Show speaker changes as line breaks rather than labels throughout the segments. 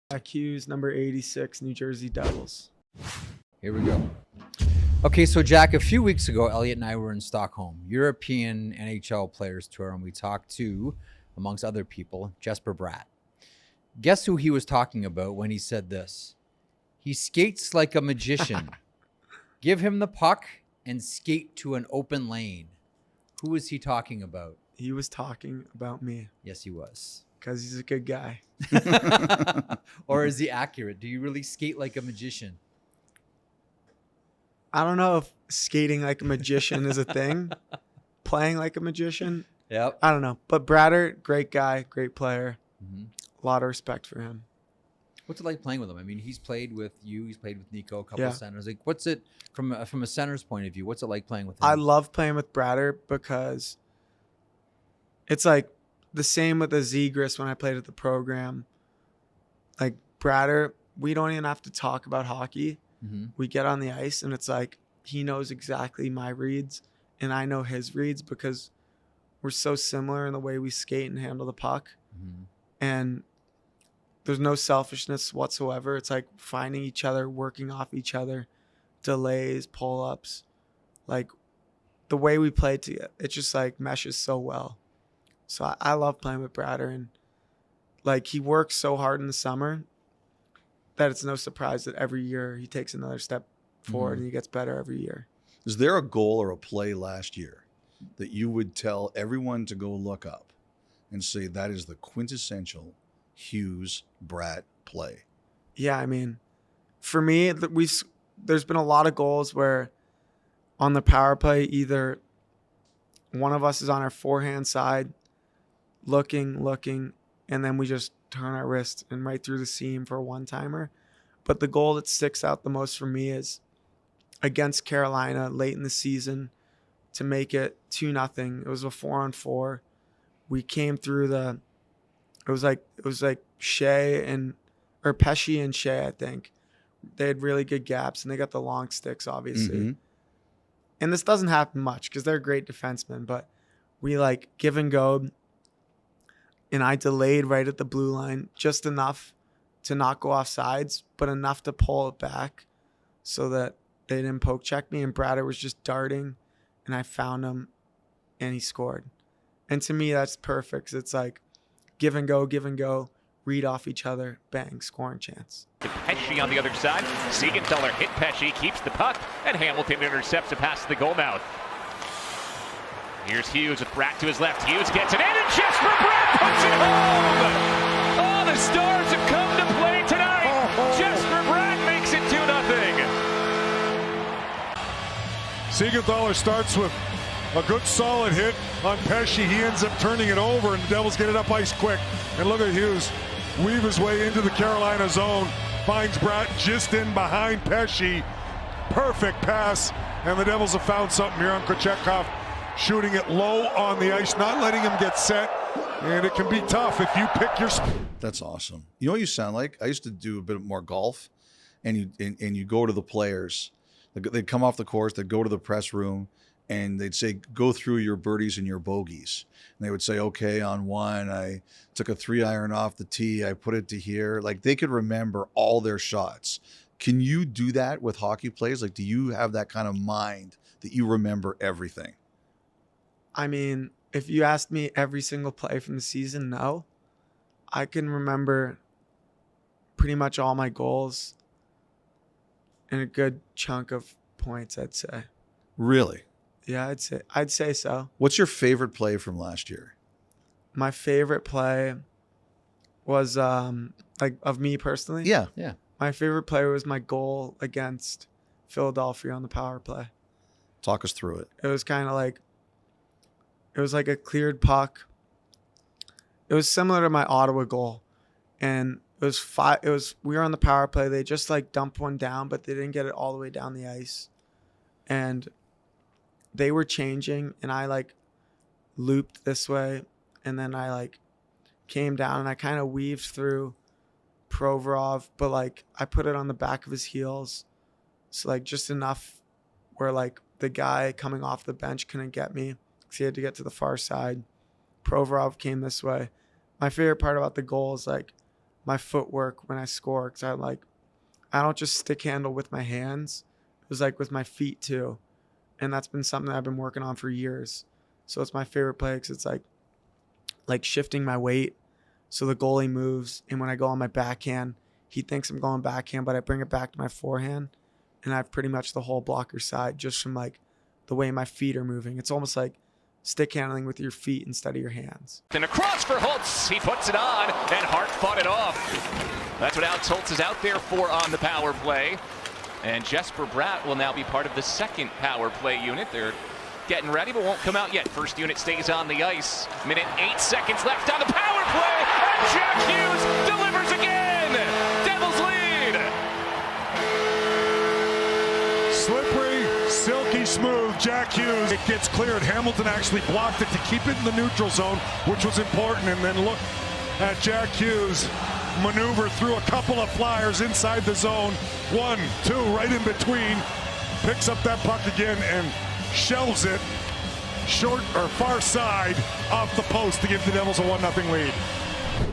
Jack Hughes, number 86, New Jersey Devils.
Here we go. Okay, so Jack, a few weeks ago, Elliotte and I were in Stockholm, European NHL Players Tour, and we talked to, amongst other people, Jesper Bratt. Guess who he was talking about when he said this? He skates like a magician. Give him the puck and skate to an open lane. Who is he talking about?
He was talking about me.
Yes, he was.
Because he's a good guy.
Or is he accurate? Do you really skate like a magician?
I don't know if skating like a magician is a thing. Playing like a magician.
Yep.
I don't know. But Bratter, great guy, great player.
Mm-hmm.
A lot of respect for him.
What's it like playing with him? I mean, he's played with you. He's played with Nico, a couple
Yeah.
of centers. Like, what's it from a center's point of view? What's it like playing with him?
I love playing with Bratter because it's like the same with the Zegras when I played at the program. Like Bratter, we don't even have to talk about hockey.
Mm-hmm.
We get on the ice and it's like he knows exactly my reads and I know his reads because we're so similar in the way we skate and handle the puck.
Mm-hmm.
And there's no selfishness whatsoever. It's like finding each other, working off each other, delays, pull-ups. Like the way we play together, it just like meshes so well. So I love playing with Bratter, and like he works so hard in the summer that it's no surprise that every year he takes another step forward and he gets better every year.
Is there a goal or a play last year that you would tell everyone to go look up and say that is the quintessential Hughes Bratt play?
Yeah, I mean, for me, there's been a lot of goals where on the power play, either one of us is on our forehand side, looking, and then we just turn our wrist and right through the seam for a one-timer. But the goal that sticks out the most for me is against Carolina late in the season to make it 2-0. It was a 4-on-4. We came through it was like Shea or Pesci and Shea, I think. They had really good gaps and they got the long sticks, obviously.
Mm-hmm.
And this doesn't happen much because they're great defensemen, but we like give and go. And I delayed right at the blue line just enough to not go off sides, but enough to pull it back so that they didn't poke check me. And Bratter was just darting, and I found him, and he scored. And to me, that's perfect. 'Cause it's like give and go, read off each other, bang, scoring chance.
Pesci on the other side. Siegenthaler hit Pesci, keeps the puck, and Hamilton intercepts a pass to the goal mouth. Here's Hughes with Bratt to his left. Hughes gets it in, and Jesper Bratt puts it home! Oh, the Stars have come to play tonight! Jesper Bratt makes it 2-0.
Siegenthaler starts with a good solid hit on Pesci. He ends up turning it over, and the Devils get it up ice quick. And look at Hughes weave his way into the Carolina zone. Finds Bratt just in behind Pesci. Perfect pass. And the Devils have found something here on Kochetkov. Shooting it low on the ice, not letting him get set. And it can be tough if you pick your...
That's awesome. You know what you sound like? I used to do a bit more golf, and you go to the players. They'd come off the course, they'd go to the press room, and they'd say, go through your birdies and your bogeys. And they would say, okay, on one, I took a 3-iron off the tee, I put it to here. Like, they could remember all their shots. Can you do that with hockey plays? Like, do you have that kind of mind that you remember everything?
I mean, if you asked me every single play from the season, no. I can remember pretty much all my goals and a good chunk of points, I'd say.
Really?
Yeah, I'd say so.
What's your favorite play from last year?
My favorite play was like of me personally.
Yeah.
My favorite play was my goal against Philadelphia on the power play.
Talk us through it.
It was kind of like it was like a cleared puck. It was similar to my Ottawa goal, and we were on the power play. They just like dumped one down, but they didn't get it all the way down the ice, and they were changing, and I like looped this way, and then I like came down and I kind of weaved through Provorov, but like I put it on the back of his heels, so like just enough where like the guy coming off the bench couldn't get me because he had to get to the far side. Provorov came this way. My favorite part about the goal is like my footwork when I score, because I don't just stick handle with my hands. It was like with my feet too, and that's been something that I've been working on for years. So it's my favorite play because it's like shifting my weight so the goalie moves, and when I go on my backhand, he thinks I'm going backhand, but I bring it back to my forehand, and I have pretty much the whole blocker side just from like the way my feet are moving. It's almost like stick handling with your feet instead of your hands.
And across for Holtz. He puts it on, and Hart fought it off. That's what Alex Holtz is out there for on the power play. And Jesper Bratt will now be part of the second power play unit. They're getting ready, but won't come out yet. First unit stays on the ice. Minute 8 seconds left on the power play. And Jack Hughes delivers again. Devils lead.
Slippery, silky smooth, Jack Hughes. It gets cleared. Hamilton actually blocked it to keep it in the neutral zone, which was important. And then look at Jack Hughes maneuver through a couple of flyers inside the zone. 1, 2, right in between. Picks up that puck again and shelves it short or far side off the post to give the Devils a 1-0 lead.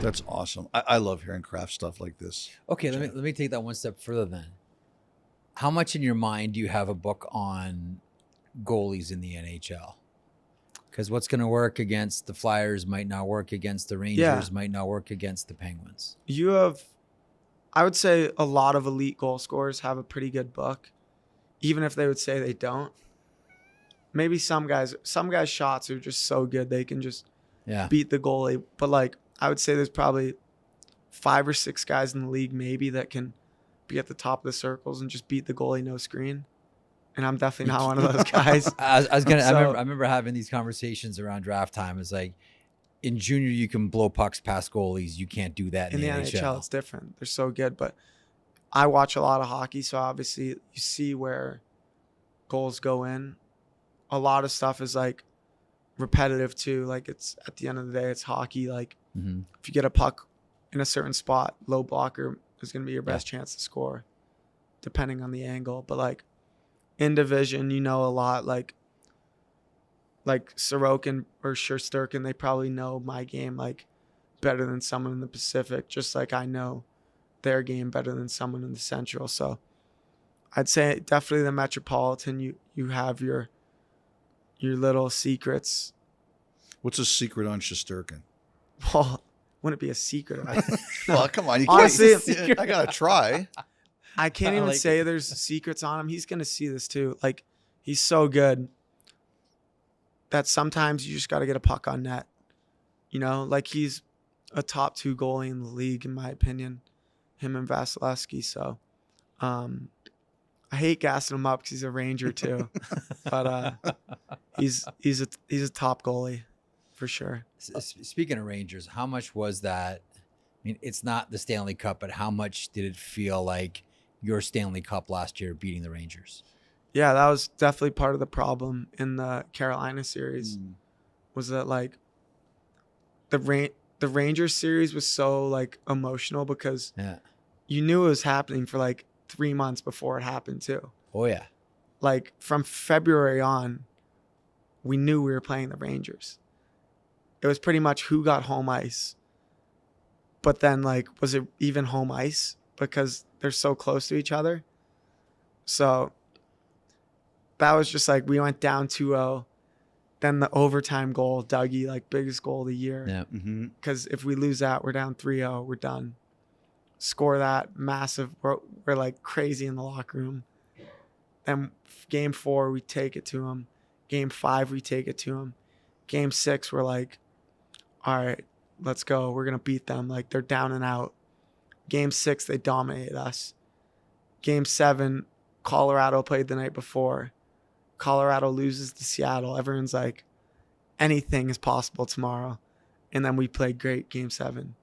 That's awesome. I love hearing craft stuff like this.
Okay, let me take that one step further then. How much in your mind do you have a book on goalies in the NHL? Because what's going to work against the Flyers might not work against the Rangers, might not work against the Penguins.
You have, I would say, a lot of elite goal scorers have a pretty good book, even if they would say they don't. Maybe some guys' shots are just so good they can just beat the goalie. But like, I would say there's probably 5 or 6 guys in the league maybe that can be at the top of the circles and just beat the goalie no screen. And I'm definitely not one of those guys.
I remember having these conversations around draft time. It's like, in junior, you can blow pucks past goalies. You can't do that in the NHL.
It's different. They're so good. But I watch a lot of hockey, so obviously you see where goals go in. A lot of stuff is like repetitive too. Like, it's at the end of the day, it's hockey. Like, if you get a puck in a certain spot, low blocker is going to be your best chance to score, depending on the angle. But like in division, you know, a lot like Sorokin or Shesterkin, they probably know my game like better than someone in the Pacific, just like I know their game better than someone in the Central. So I'd say definitely the Metropolitan, you have your little secrets.
What's a secret on Shesterkin?
Well, wouldn't it be a secret?
Well, come on. You
Honestly,
can't, I got to try.
I can't even say there's secrets on him. He's going to see this too. Like, he's so good that sometimes you just got to get a puck on net. You know, like, he's a top 2 goalie in the league, in my opinion, him and Vasilevsky. So I hate gassing him up because he's a Ranger too. But he's a top goalie for sure.
Speaking of Rangers, how much was that? I mean, it's not the Stanley Cup, but how much did it feel like your Stanley Cup last year beating the Rangers?
Yeah, that was definitely part of the problem in the Carolina series. Was that like the Rangers series was so like emotional because you knew it was happening for like 3 months before it happened too.
Oh yeah.
Like from February on, we knew we were playing the Rangers. It was pretty much who got home ice. But then, like, was it even home ice? Because they're so close to each other. So that was just like, we went down 2-0. Then the overtime goal, Dougie, like, biggest goal of the year.
Yeah.
Because if we lose that, we're down 3-0. We're done. Score that, massive. We're like crazy in the locker room. Then game 4, we take it to them. Game 5, we take it to them. Game 6, we're like, all right, let's go. We're going to beat them. Like, they're down and out. Game 6, they dominated us. Game 7, Colorado played the night before. Colorado loses to Seattle. Everyone's like, anything is possible tomorrow. And then we played great game 7.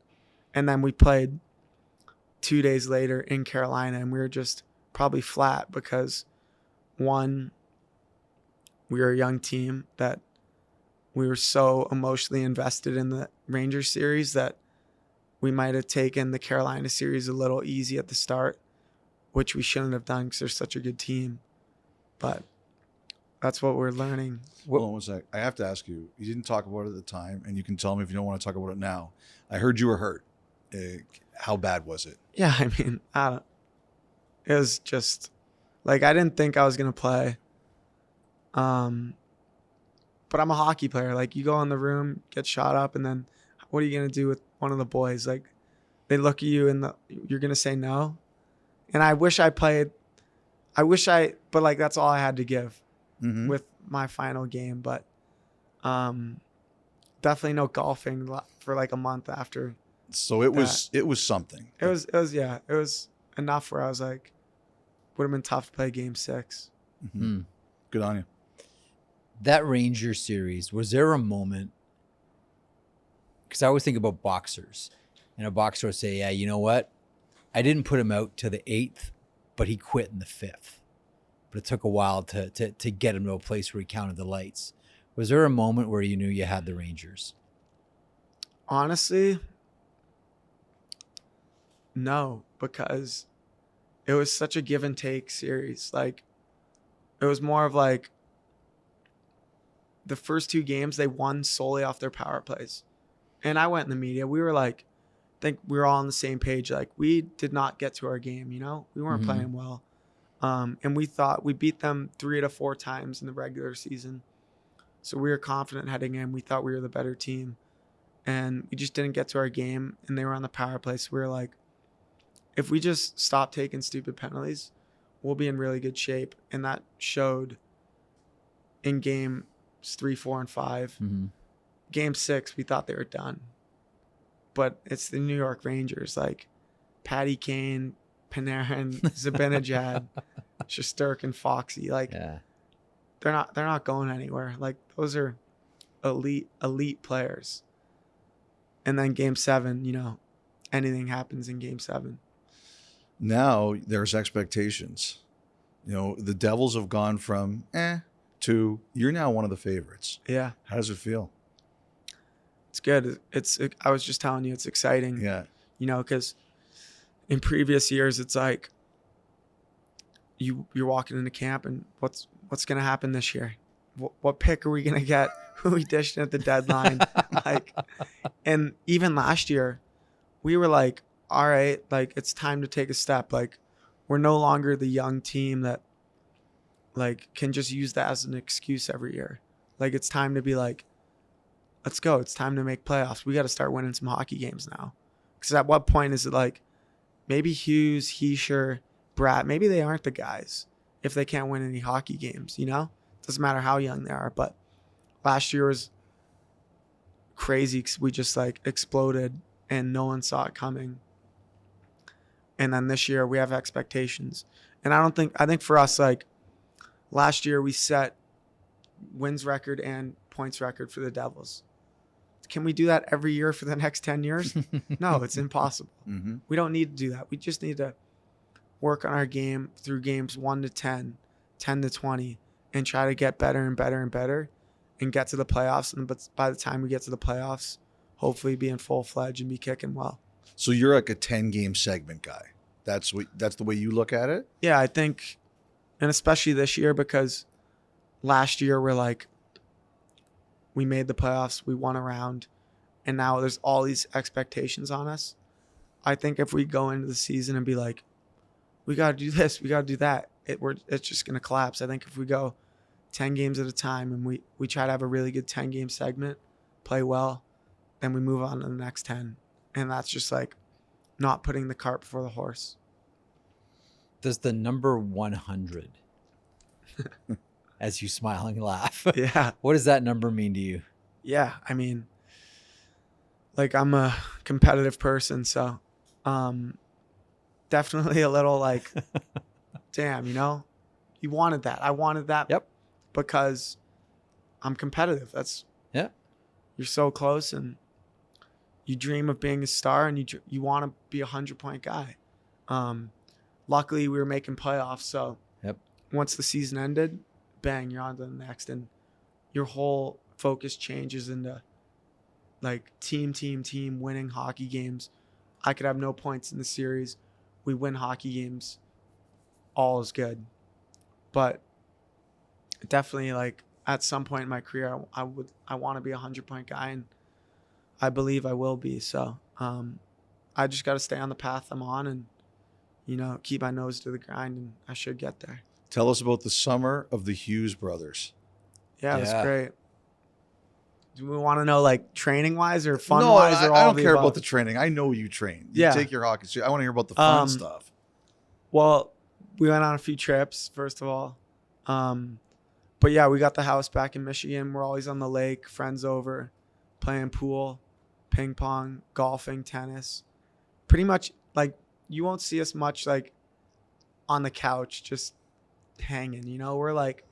And then we played 2 days later in Carolina, and we were just probably flat because, one, we were a young team that we were so emotionally invested in the Rangers series that we might have taken the Carolina series a little easy at the start, which we shouldn't have done because they're such a good team. But that's what we're learning.
Hold on one sec. I have to ask you. You didn't talk about it at the time, and you can tell me if you don't want to talk about it now. I heard you were hurt. How bad was it?
Yeah, I mean, it was just like I didn't think I was gonna play. But I'm a hockey player. Like you go in the room, get shot up, and then what are you gonna do with one of the boys? Like they look at you and you're gonna say no. And I wish I played. But like that's all I had to give with my final game. But definitely no golfing for like a month after.
So it was something.
It was enough where I was like, would have been tough to play game 6.
Mm-hmm. Good on you.
That Ranger series, was there a moment? Because I always think about boxers, and a boxer will say, "Yeah, you know what? I didn't put him out to the 8th, but he quit in the 5th. But it took a while to get him to a place where he counted the lights." Was there a moment where you knew you had the Rangers?
Honestly, no, because it was such a give and take series. Like, it was more of like the first 2 games they won solely off their power plays. And I went in the media. We were like, I think we were all on the same page. Like, we did not get to our game, you know? We weren't playing well. And we thought we beat them 3 to 4 times in the regular season. So we were confident heading in. We thought we were the better team. And we just didn't get to our game, and they were on the power play. So we were like, if we just stop taking stupid penalties, we'll be in really good shape. And that showed in games 3, 4, and 5. Game 6, we thought they were done. But it's the New York Rangers, like Patty Kane, Panarin, Zibanejad, Shesterkin, Foxy. Like, they're not going anywhere. Like, those are elite players. And then game 7, you know, anything happens in game 7.
Now there's expectations. You know, the Devils have gone from to you're now one of the favorites.
Yeah.
How does it feel?
It's good. I was just telling you, it's exciting.
Yeah.
You know, because in previous years, it's like you're walking into camp and what's going to happen this year? What pick are we going to get? Who are we dishing at the deadline? Like, and even last year, we were like, all right, like it's time to take a step. Like, we're no longer the young team that like can just use that as an excuse every year. Like, it's time to be like, let's go. It's time to make playoffs. We got to start winning some hockey games now. Because at what point is it like maybe Hughes, Heischer, Bratt, maybe they aren't the guys if they can't win any hockey games, you know? Doesn't matter how young they are. But last year was crazy because we just like exploded and no one saw it coming. And then this year we have expectations. And I think for us, like last year we set wins record and points record for the Devils. Can we do that every year for the next 10 years? No, it's impossible. We don't need to do that. We just need to work on our game through games 1 to 10, 10 to 20, and try to get better and better and better and get to the playoffs. And but by the time we get to the playoffs, hopefully be in full-fledged and be kicking well.
So you're like a 10-game segment guy. That's the way you look at it?
Yeah, I think, and especially this year, because last year we're like, we made the playoffs, we won a round, and now there's all these expectations on us. I think if we go into the season and be like, we got to do this, we got to do that, it's just going to collapse. I think if we go 10 games at a time and we try to have a really good 10-game segment, play well, then we move on to the next 10. And that's just like not putting the cart before the horse.
Does the number 100, as you smile and laugh,
Yeah.
what does that number mean to you?
Yeah, I mean, like I'm a competitive person, so definitely a little like, damn, you know, you wanted that. I wanted that.
Yep.
Because I'm competitive. You're so close, and you dream of being a star, and you want to be 100-point guy. Luckily, we were making playoffs, so once the season ended, bang, you're on to the next, and your whole focus changes into like team, winning hockey games. I could have no points in the series. We win hockey games. All is good. But definitely, like at some point in my career, I want to be a 100-point guy, and I believe I will be. So I just got to stay on the path I'm on and, you know, keep my nose to the grind, and I should get there.
Tell us about the summer of the Hughes brothers.
Yeah, it was
Yeah.
great. Do we want to know like training wise or fun wise or all
I
of
don't
the
care
above?
about the training. I know you train. You
Yeah.
take your hockey. So I want to hear about the fun stuff.
Well, we went on a few trips, first of all. But yeah, we got the house back in Michigan. We're always on the lake, friends over, playing pool, ping pong, golfing, tennis. Pretty much like you won't see us much like on the couch just hanging, you know? We're like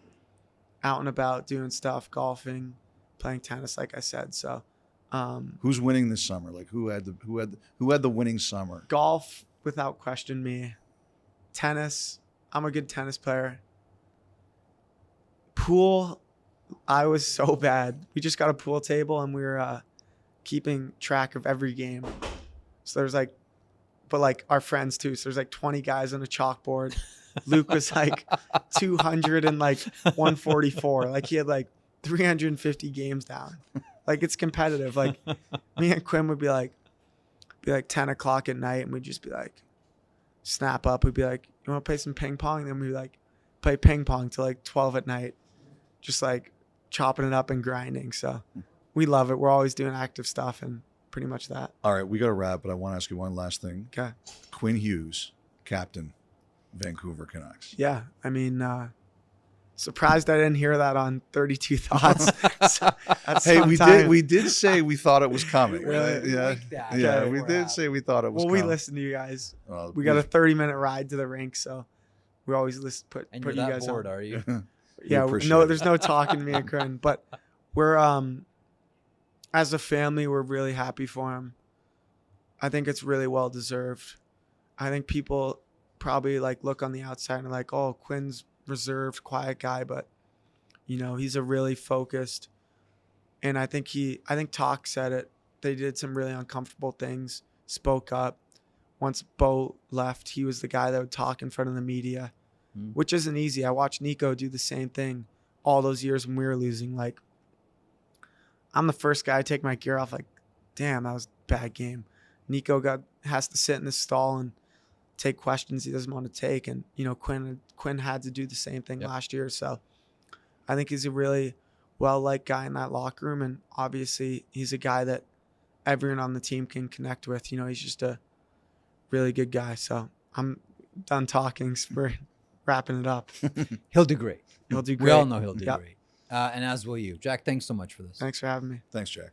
out and about doing stuff, golfing, playing tennis, like I said. So
Who's winning this summer? Like who had the winning summer?
golf, without question, me. Tennis, I'm a good tennis player. Pool, I was so bad. We just got a pool table and we were keeping track of every game. So there's like, but like our friends too. So there's like 20 guys on a chalkboard. Luke was like 200 and like 144. Like he had like 350 games down. Like it's competitive. Like me and Quinn would be like 10 o'clock at night and we'd just be like, snap up. We'd be like, you want to play some ping pong? And then we'd like play ping pong till like 12 at night. Just like chopping it up and grinding. So we love it. We're always doing active stuff and pretty much that.
All right, we got to wrap, but I want to ask you one last thing.
Okay.
Quinn Hughes, captain, Vancouver Canucks.
Yeah. I mean, surprised I didn't hear that on 32 Thoughts.
Hey, we did say we thought it was coming.
Really?
Yeah, we did say we thought it was
Well,
coming.
we listen to you guys. We got a 30-minute ride to the rink, so we always listen. Put
And
you
you're that
guys
bored,
on.
are you?
Yeah,
appreciate
no,
it.
there's no talking to me and Corinne, but we're as a family, we're really happy for him. I think it's really well deserved. I think people probably like look on the outside and are like, oh, Quinn's reserved, quiet guy, but you know, he's a really focused, and I think Talk said it. They did some really uncomfortable things, spoke up. Once Bo left, he was the guy that would talk in front of the media. Which isn't easy. I watched Nico do the same thing all those years when we were losing. Like, I'm the first guy to take my gear off. Like, damn, that was a bad game. Nico has to sit in the stall and take questions he doesn't want to take. And, you know, Quinn had to do the same thing last year. So I think he's a really well-liked guy in that locker room. And obviously he's a guy that everyone on the team can connect with. You know, he's just a really good guy. So I'm done talking. We're wrapping it up.
He'll do great.
He'll do great.
We all know he'll do
Yep.
great. And as will you. Jack, thanks so much for this.
Thanks for having me.
Thanks, Jack.